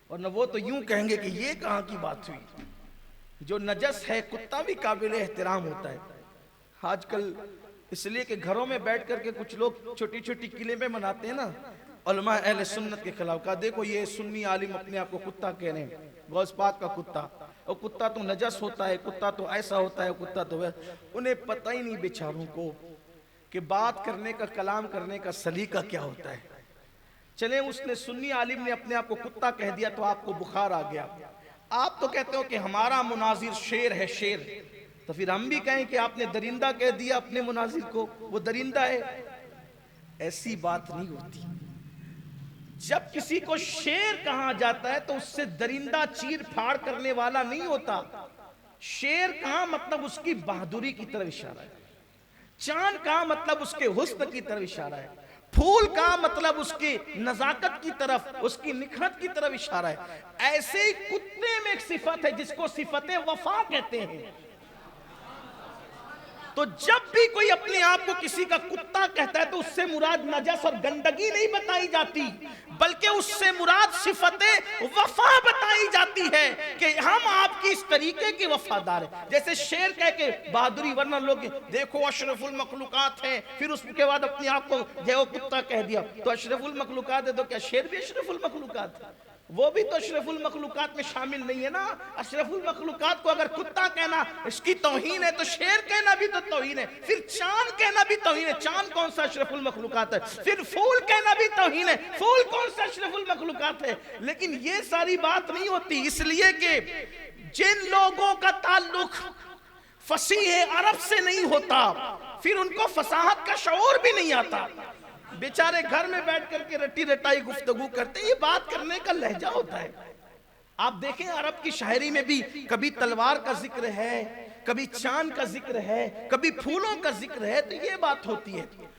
اور نہ وہ تو یوں کہیں گے کہ یہ کہاں کی بات ہوئی۔ جو نجس ہے کتا بھی قابل احترام ہوتا ہے۔ آج کل اس لیے کہ گھروں میں بیٹھ کر کے کچھ لوگ چھوٹی چھوٹی کلمیں مناتے ہیں نا علماء اہل سنت کے خلاف، کہا دیکھو یہ سنی عالم اپنے آپ کو کتا کہہ رہے ہیں، غوث پاک کا کتا، اور کتا تو نجس ہوتا ہے، کتا تو ایسا ہوتا ہے، کتا تو ویسا۔ انہیں پتہ ہی نہیں بیچاروں کو کہ بات کرنے کا، کلام کرنے کا سلیقہ کیا ہوتا ہے۔ چلیں اس نے سنی عالم نے اپنے آپ کو کتا کہہ دیا تو آپ کو بخار آ گیا، آپ تو کہتے ہو کہ ہمارا مناظر شیر ہے، شیر، تو پھر ہم بھی کہیں کہ آپ نے درندہ کہہ دیا اپنے مناظر کو، وہ درندہ ہے۔ ایسی بات نہیں ہوتی۔ جب کسی کو شیر کہا جاتا ہے تو اس سے درندہ چیر پھاڑ کرنے والا نہیں ہوتا۔ شیر کہا مطلب اس کی بہادری کی طرف اشارہ ہے، چاند کہا مطلب اس کے حسن کی طرف اشارہ ہے، پھول کا مطلب اس کی نزاکت کی طرف، اس کی نکھت کی طرف اشارہ ہے۔ ایسے ہی کتے میں ایک صفت ہے جس کو صفت وفا کہتے ہیں۔ تو جب بھی کوئی اپنے آپ کو کسی کا کتا کہتا ہے تو اس سے مراد نجس اور گندگی نہیں بتائی جاتی، بلکہ اس سے مراد صفت وفا بتائی جاتی ہے کہ ہم آپ کی اس طریقے کے وفادار ہیں۔ جیسے شیر کہہ کے بہادری، ورنہ لوگ دیکھو اشرف المخلوقات ہیں، پھر اس کے بعد اپنے آپ کو جو کتا کہہ دیا، تو اشرف المخلوقات ہے تو کیا شیر بھی اشرف المخلوقات ہے؟ وہ بھی تو اشرف المخلوقات میں شامل نہیں ہے نا۔ اشرف المخلوقات کو اگر کتا کہنا اس کی توہین ہے تو شیر کہنا بھی تو توہین ہے، پھر چاند کہنا بھی توہین ہے، چاند کون سا اشرف المخلوقات ہے؟ پھر پھول کہنا بھی توہین ہے، پھول کون سا اشرف المخلوقات ہے؟ لیکن یہ ساری بات نہیں ہوتی، اس لیے کہ جن لوگوں کا تعلق فصیح عرب سے نہیں ہوتا پھر ان کو فصاحت کا شعور بھی نہیں آتا، بیچارے گھر میں بیٹھ کر کے رٹی رٹائی گفتگو کرتے ہیں۔ یہ بات کرنے کا لہجہ ہوتا ہے۔ آپ دیکھیں عرب کی شاعری میں بھی کبھی تلوار کا ذکر ہے، کبھی چاند کا ذکر ہے، کبھی پھولوں کا ذکر ہے، تو یہ بات ہوتی ہے۔